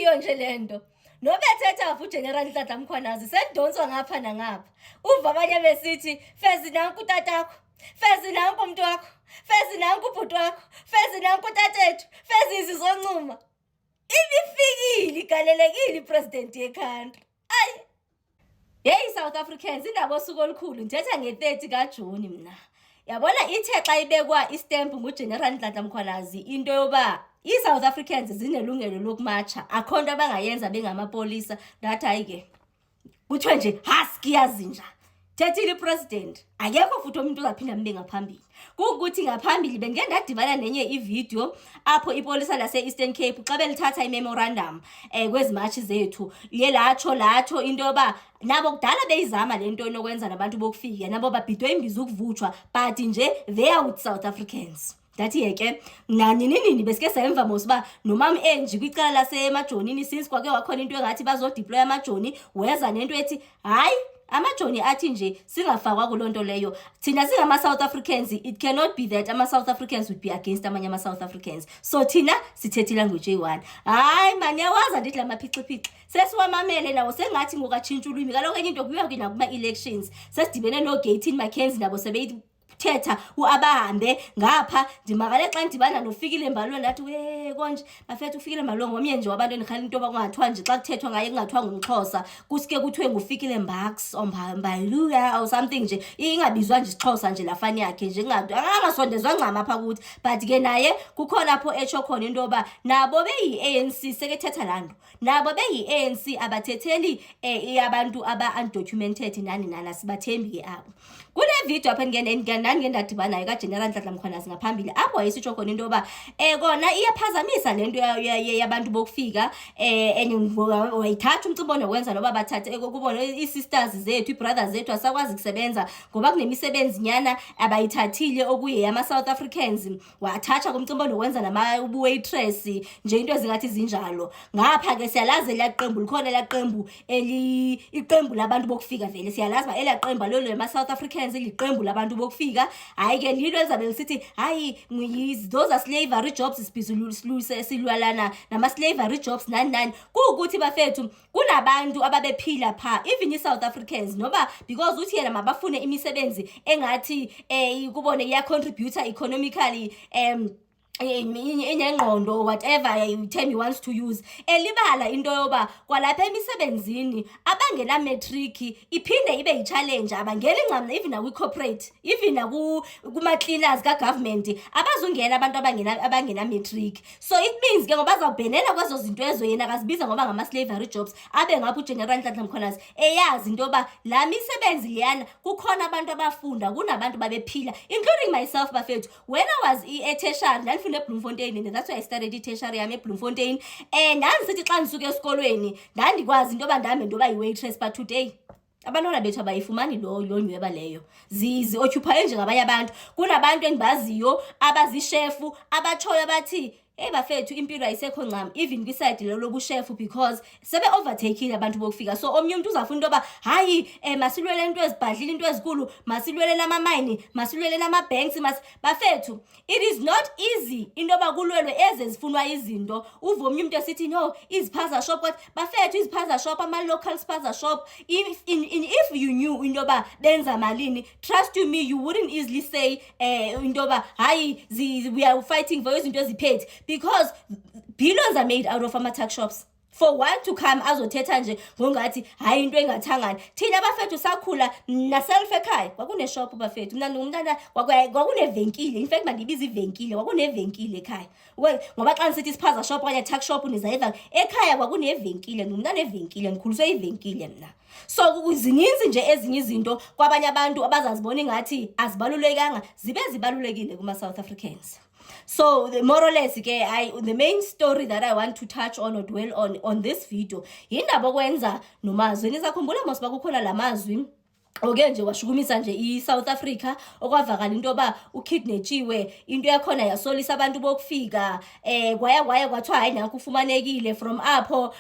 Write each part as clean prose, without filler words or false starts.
yiyo nje lento. Nobethetha futhi General Nhlanhla Mkhwanazi sedonswa ngapha nangapha. Uva abanye besithi Fezi nanku tatakho, Fezi nanku umuntu wakho, Fezi nanku ubhuti wakho, Fezi nanku tatethu, Fezi izizoncuma. Ibifikile igalelekile ipresident yekhantri. Ayi. Hey South Africans, indaba osuku olukhulu ngithetha nge-30 kaJuni mina. Yabona ithe xa ibekwa istamp nguGeneral Nhlanhla Mkhwanazi into yoba i-South Africans zinelungelo lokumacha, akhonto abangayenza bengamapolisa. Ndathi ayike kuthiwe nje hasikiyazi nja thethile ipresident akekho futhi umuntu uzaphinda mbe ngaphambili. Kukuthi ngaphambili bengike ndadibana nenye ivideo apho ipolisa lase Eastern Cape xa belithatha imemorandum kwezimatshi zethu liye latsho into yoba nabo kudala beyizama lento enokwenza nabantu bokufika nabo babhidwe imbiza ukuvutshwa but nje they are with South Africans. Ndathi yeke nini besike semva mosiba nomam enji kwicala lasemajonini since kwake wakhona into engathi bazodeploy amajoni weza nento ethi hayi amajoni athi nje singafakwa kulonto leyo. Thina singama South Africans, it cannot be that ama South Africans would be against amanye ama South Africans. So thina sithethi language eyi-1. Hayi man yawaza ndithi lamaphixiphici sesiwamamele nawo sengathi ngokatshintsha ulwimi. Kaloku enye into kuya kina kuma elections sesidibene no Gayton Mackenzie nabo sebeyithi thetha uabahambe ngapha ndimakale xa ndibana noFikile Mbalwa ndathi we konje bafethu uFikile Mbalwa ngomnye nje wabantu endikhali into bangathiwa nje xa kuthethwa ngaye kungathiwa ngumXhosa kusike kuthiwe nguFikile Mbax Mbalwa or something nje ingabizwa nje isixhosa nje lafani yakhe nje angasondezwa ncama apha kuthi. But ke naye kukhona apho etsho khona into yoba nabo beyi-ANC sekethetha lando nabo beyi-ANC abathetheli abantu aba-undocumented nani sibathembi ke abo. Kule video apha ndike ndadibana nayo kaGeneral Nhlanhla Mkhwanazi ngaphambili apho wayesitsho khona into yoba kona iyaphazamisa lento yabantu bokufika wayithatha umcimbi nokwenza noba bathathe kubona i-sisters zethu i-brothers zethu asakwazi kusebenza ngoba kunemisebenzi nyana abayithathile okuye yama-South Africans wathatha kumcimbi nokwenza nama-waitress nje into ezingathi zinjalo. Ngapha ke siyalazi elaqembu likhona elaqembu iqembu labantu bokufika vele siyalazi ba elaqembu lolo lama-South Africans liqembu labantu bokufika. Hayi ke lilo ezabe lisithi hayi those are slavery jobs silwalana nama-slavery jobs nani kuukuthi bafethu kunabantu ababephila pha even i-South Africans noba because uthi yena mabafune imisebenzi engathi kubone iya-contributor economically ingengqondo whatever term he wants to use. Elibala into yoba kwalapha emisebenzini abangena matric iphinde ibe yi-challenge abangena incam even nakwi-corporate even kuma-cleaners ka-government abazungena abantu abangena matric. So it means ke ngoba azawubhenela kwezo zinto ezo yena akazibiza ngoba ngama-slavery jobs abe ngapha uGeneral Nhlanhla Mkhwanazi eyazi into yoba la misebenzi liyana kukhona abantu abafunda kunabantu babephila including myself bafethu when I was e-tertiary ndifunda eBloemfontein and that's why I studied i-tertiary yami eBloemfontein ndandisithi xa ndisuke esikolweni ndandikwazi into yoba ndihamba nto yoba yi-waitress but today abantwana bethu abayifumani lo nyweba leyo zi-occupy njengabanye abantu. Kunabantu endibaziyo abazishefu abatshoyo bathi hey bafethu impilo ayisekho ncam even kwiside lo lobushefu because sebe overtakeile abantu bokufika. So omnye umuntu uzafuna into yoba hayi masilwele into ezibhadlile into ezikulu masilwele nama-mine masilwele nama-banks bafethu it is not easy into yoba kulwelwe eze zifunwa izinto. Uve omnye umuntu esithi no iziphaza shop but bafethu iziphaza shop ama-local spaza shop if you knew into yoba benza malini trust you me you wouldn't easily say into yoba hayi we are fighting for izinto eziphethe because billions are made out of ama-tuck shops. For one to come azothetha nje ngongathi hayi into engathangani. Thina bafethu sakhula naself ekhaya kwakuneshop bafethu mina nomntana kwakunevenkile. In fact mandibiza ivenkile kwakunevenkile ekhaya ngoba xa nisithi isiphaza shop okanye tuck shop nizayiva ekhaya kwakunevenkile nomntana evenkile ndikhuliswe ivenkile mna. So zininzi nje ezinye izinto kwabanye abantu abazazibona ingathi azibalulekanga zibe zibalulekile kuma-South Africans. So more or less the main story that I want to touch on or dwell on this video yindaba okwenza nomazwi. Nisakhumbula mosiba kukhona lamazwi oke nje washukumisa nje iSouth Africa okwavakala into ba ukidnetshiwe into yakhona yasolisa abantu bokufika kwaya kwathiwa hayi nanku ufumanekile from apho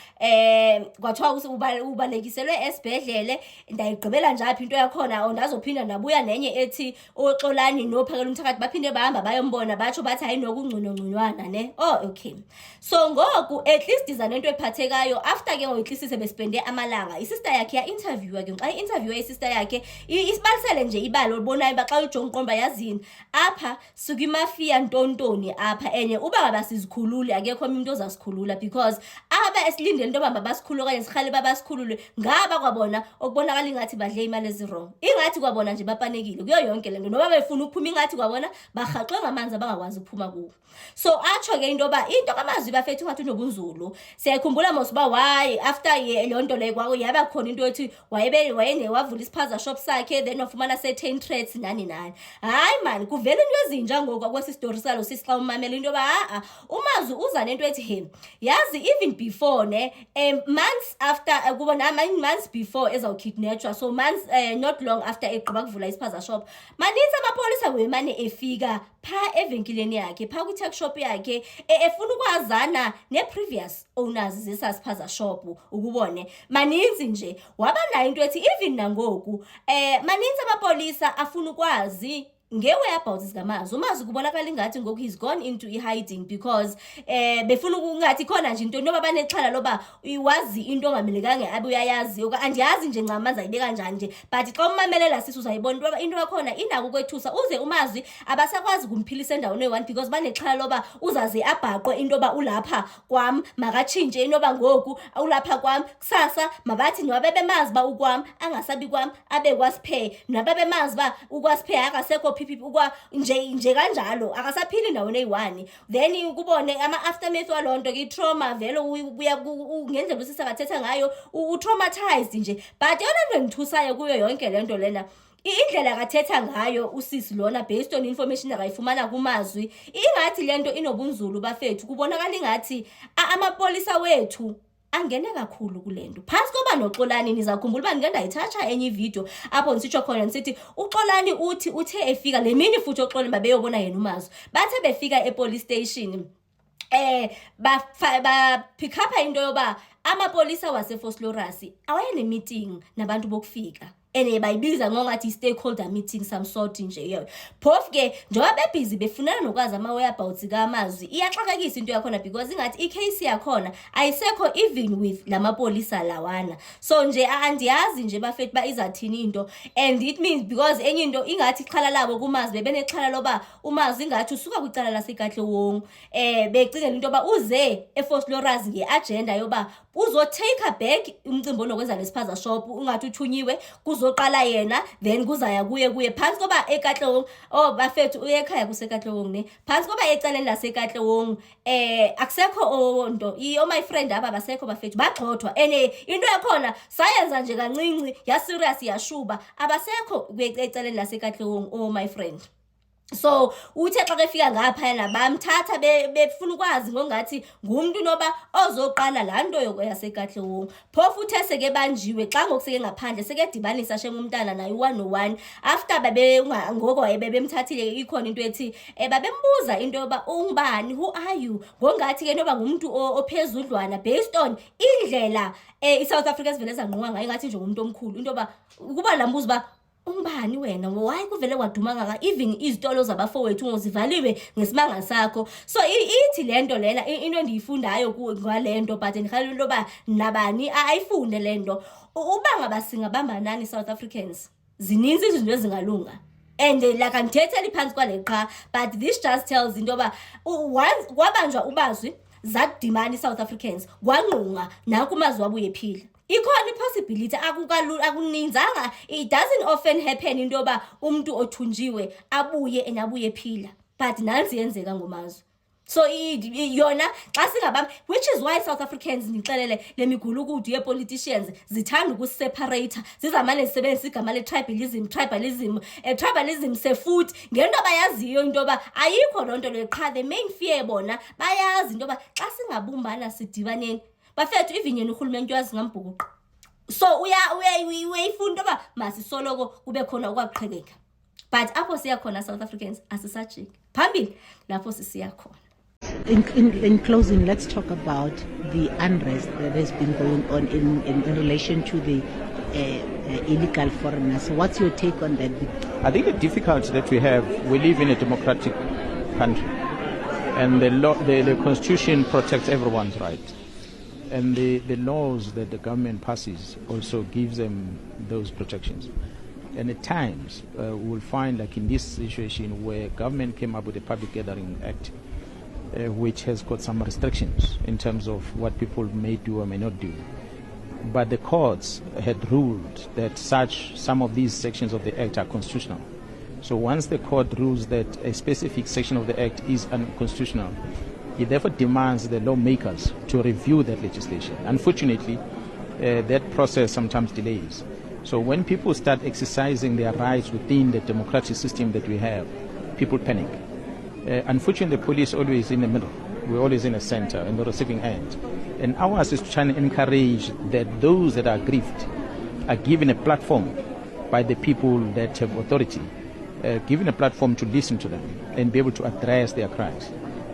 kwathiwa ubalekiselwe esibhedlele ndayigqibela njaphi into yakhona ondazophinda ndabuya nenye ethi oXolani nophakela umthakathi baphinde bahamba bayombona batsho bathi hayi nokungcunongcunywana ne okay so ngoku at least izanento ephathekayo after ke ngoyihlisise bespende amalanga isister yakhe ya interview ke xa interview isister yakhe isibalisele nje ibalo libonayo baxa uJohn Qomba yazini apha sukimafia ntontoni apha enye uba ngabasizikhulule akekho umuntu ozasikhulula because aba esilindele into bamba basikhulule kanye sikhale babasikhulule ngaba kwabona okubonakala ingathi badle imali ezirong ingathi kwabona nje bapanekile kuyo yonke lento noba befuna ukuphuma ingathi kwabona bahaxwe ngamanzi abangakwazi ukuphuma kuwo so atsho ke into ba into kamazwi bafethu ngathi unobunzulu siyakhumbula mosiba why after lonto le kwako yaba khona into ethi wayene wavula isiphaza shop sakhe then wafumana certain threats nani hayi man kuvela into ezinja ngoku kwesistory salo sisixa umamela into ba umazwi uza nento ethi he yazi even before months after kubona months before ezawukidnetshwa so months not long after egqiba kuvula isiphaza shop maninzi amapolisa wemane efika pha evenkileni yakhe pha kwi-tech shop yakhe efuna ukwazana ne-previous owners zesasiphaza shop ukubone maninzi nje waba nayo into ethi even nangoku maninzi amapolisa afuna ukwazi nge-whereabouts zikamazi umazi kubonakala ingathi ngoku he's gone into hiding because befuna ukungathi khona nje into noba banexhala loba iwazi into ongamelekanga abe uyayazi andiyazi nje ncamanzi ayibeka kanjani nje but xa umamelela sisi uzayibona ngoba into yakhona inako kwethusa uze umazi abasakwazi kumphilisa endaweni eyi-1 because banexhala loba uzaze abhaqwe into yoba ulapha kwam makatshintshe inoba ngoku ulapha kwam kusasa mabathi nowabebemazi ba ukwam angasabi kwam abe kwasiphe nabebemazi ba ukwasiphe akasekho nje kanjalo akasaphili endaweni eyi-1 then kubone ama-aftermath walonto i-trauma vele ngendlela usisakathetha ngayo u-traumatized nje but yona nto engithusayo kuyo yonke lento lena indlela akathetha ngayo usisi lona based on information akayifumana kumazwi ingathi lento inobunzulu bafethu kubonakala ingathi amapolisa wethu angene kakhulu kulento phansi koba noXolani nizakhumbula uba ngike ndayithatha enye ivideo apho ngisitsho khona nisithi uXolani uthe efika le mini futhi uXolani babeyobona yena umazwi bathe befika epolice station pick up into yoba amapolisa waseFosloras awayene meeting nabantu bokufika bayibiza ngongathi stakeholder meeting some sort nje phofu ke njengoba bebhizi befunana nokwazi ama-whereabouts kamazwi iyaxakekisa into yakhona because ingathi i-case yakhona ayisekho even with lamapolisa lawana so nje andiyazi nje bafethu ba izathini into and it means because enye into ingathi ixhala labo kumazwi bebenexhala loba umazwi ingathi usuka kwicala laseKatlehong becingela into yoba uze eFosloras nge-agenda yoba uzotake back umcimbi onokwenza lesiphaza shop ungathi uthunyiwe kuzoqala yena then kuzaya kuye phansi koba eKatlehong bafethu uyekhaya kuseKatlehong ne phansi koba eceleni laseKatlehong akusekho onto my friend aba basekho bafethu bagxothwa into yakhona sayenza nje kancinci ya serious yashuba abasekho eceleni laseKatlehong my friend so uthe xa kefika ngapha yana bamthatha befuna ukwazi ngongathi ngumuntu noba ozoqala la nto yaseKatlehong phofu uthe seke banjiwe xa ngokuseke ngaphandle seke dibanisa shema umntana naye 101 after ngoko bebemthathile ikhona into ethi babembuza into yoba ungubani who are you ngongathi ke noba ngumuntu ophezudlwana based on indlela iSouth Africa siveleza ngqonga ngayo ngathi nje ngumuntu omkhulu into yoba kuba lambuzo ba ungubani wena why kuvele kwaduma ngaka even izitolo zabafowethu ngozivaliwe ngesimanga sakho so ithi lento lena into endiyifundayo ngalento but ndikhalela into ba nabani ayifunde lento uba ngaba singabamba nani South Africans zininzi izinto ezingalunga and like angithetheli phansi kwale qha but this just tells into ba once kwabanjwa ubazwi zadimani South Africans kwanqunga naku mazwi wabuye phila ikhona ipossibility akuninzanga it doesn't often happen into yoba umuntu othunjiwe abuye enabuye phila but nansi yenzeka ngomazwi so yona xa singabamba which is why South Africans nixelele lemigulukudu ye-politicians zithanda ukuseparate zizamane zisebenzisa igama le-tribalism sefuthi ngento abayaziyo into yoba ayikho loo nto leyo qha the main fear bona bayazi into yoba xa singabumbana sidibaneni bafethu even yena urhulumente uyazi ngambhukuqo So uyayifunda ba masisoloko kube khona okwaqhekeka. But apho siya khona South Africans asisajiki. Phambili lapho sisiya khona. In closing, let's talk about the unrest that has been going on in relation to the illegal foreigners. What's your take on that? I think the difficulty that we have, we live in a democratic country, and the constitution protects everyone's right, and the laws that the government passes also gives them those protections. And at times, we'll find, like in this situation, where government came up with a Public Gathering Act, which has got some restrictions in terms of what people may do or may not do. But the courts had ruled that some of these sections of the Act are constitutional. So once the court rules that a specific section of the Act is unconstitutional, it therefore demands the lawmakers to review that legislation. Unfortunately, that process sometimes delays. So when people start exercising their rights within the democratic system that we have, people panic. Unfortunately, the police always in the middle. We're always in the center, in the receiving end. And ours is to try and encourage that those that are aggrieved are given a platform by the people that have authority, given a platform to listen to them and be able to address their cries.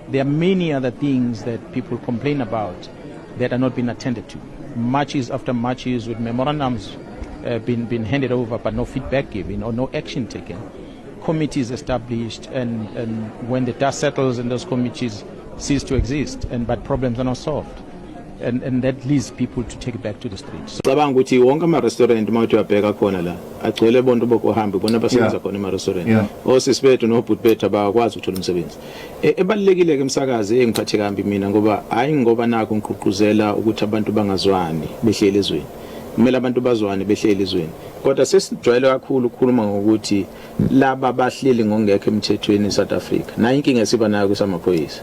There are many other things that people complain about that are not being attended to. Marches after marches with memorandums been handed over but no feedback given or no action taken. Committees established, and when the dust settles and those committees cease to exist, but problems are not solved. And that leads people to take it back to the streets. Cabanga ukuthi wonke ama restaurant mawuthi uyabheka khona la agcwele bonke bokuhamba bona basebenza khona ema restaurant. Osisi bethu nobhuti bethu abakwazi ukuthola umsebenzi. Ebalekile ke umsakazi engiphathe kambi mina ngoba hayi ngoba nakho ngiqhuquzela ukuthi abantu bangazwani behlele ezweni. Kumele abantu bazwane behlele ezweni. Kodwa sesijwayele kakhulu ukukhuluma ngokuthi laba bahleli ngongekho emthethweni South Africa. Nayo inkinga esiba nayo kusamaphoyisa.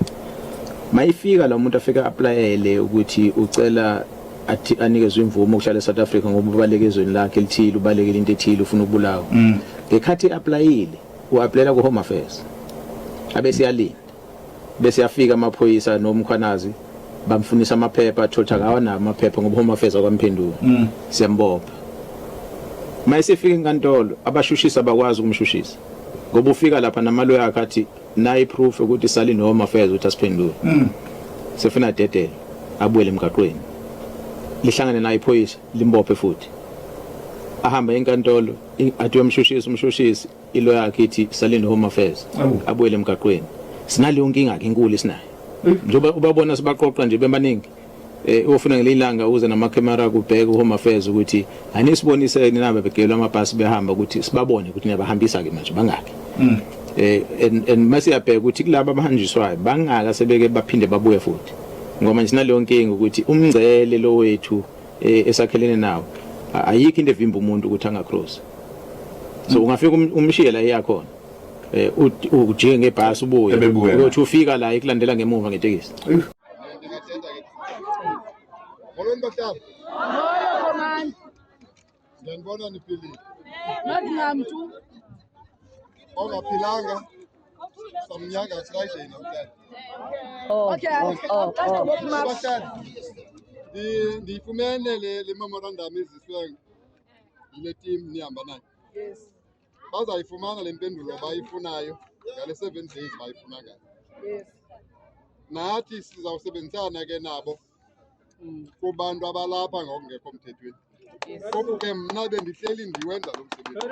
Mayifika la muntu afika applyele ukuthi ucela anikezwe imvumo ukuhlala eSouth Africa ngoba ubaleke ezweni lakhe elithile ubalekele into ethile ufuna ukubulawa. Ngekhathi applyile uapplyela ku Home Affairs. Abese yalinda. Bese yafika amaphoyisa nomkhwanazi bamfunisa amaphepha athola akawa na amaphepha ngoba Home Affairs akwamphendula. Siyambopha. Mayisifika enkantolo abashushisa bakwazi ukumshushisa. Ngoba ufika lapha namaloya akhe athi nayi proof ukuthi sali no Home Affairs ukuthi asiphendule. Sefuna dedele abuyele emgaqweni. Lihlangane naye iphoyisa limbophe futhi. Ahamba enkantolo athi umshushisi ilo yakhe ithi sali no Home Affairs abuyele emgaqweni. Sinale yonkinga ke inkulu isinayo. Njoba ubabona sibaqoqa nje bemaningi. Ufuna ngelilanga uze namakhamera kubheka uHome Affairs ukuthi anisibonise ninabe begelwa amabhasi behamba ukuthi sibabone ukuthi niyabahambisa ke manje bangaki. And mase yabheka ukuthi kulabo abahanjiswayo bangaka sebeke baphinde babuye futhi. Ngoba manje sinaleyo nkinga ukuthi umngcele lo wethu esakhelene nawo ayikho into evimba umuntu ukuthi angacross. So ungafika umshiye la eyakhona. Ujike ngebhasi ubuye. Uyothi ufika la ikulandela ngemuva ngetekisi. Molweni bahlali. Moyo command. Ngiyanibona niphilile. Nodingamtu. Ongaphilanga. Samnyanga sirayisheni namhlanje. Bahlali. Ndifumene le memorandum eziswe ile team nihamba nayo. Yes. Bazayifumana le mpendulo bayifunayo ngale 7 days bayifuna ngayo. Yes. Nathi sizawusebenzisana ke nabo. Kubantu abalapha ngokungekho mthethweni. Kodwa ke mna bendihleli ndiwenza lo msebenzi.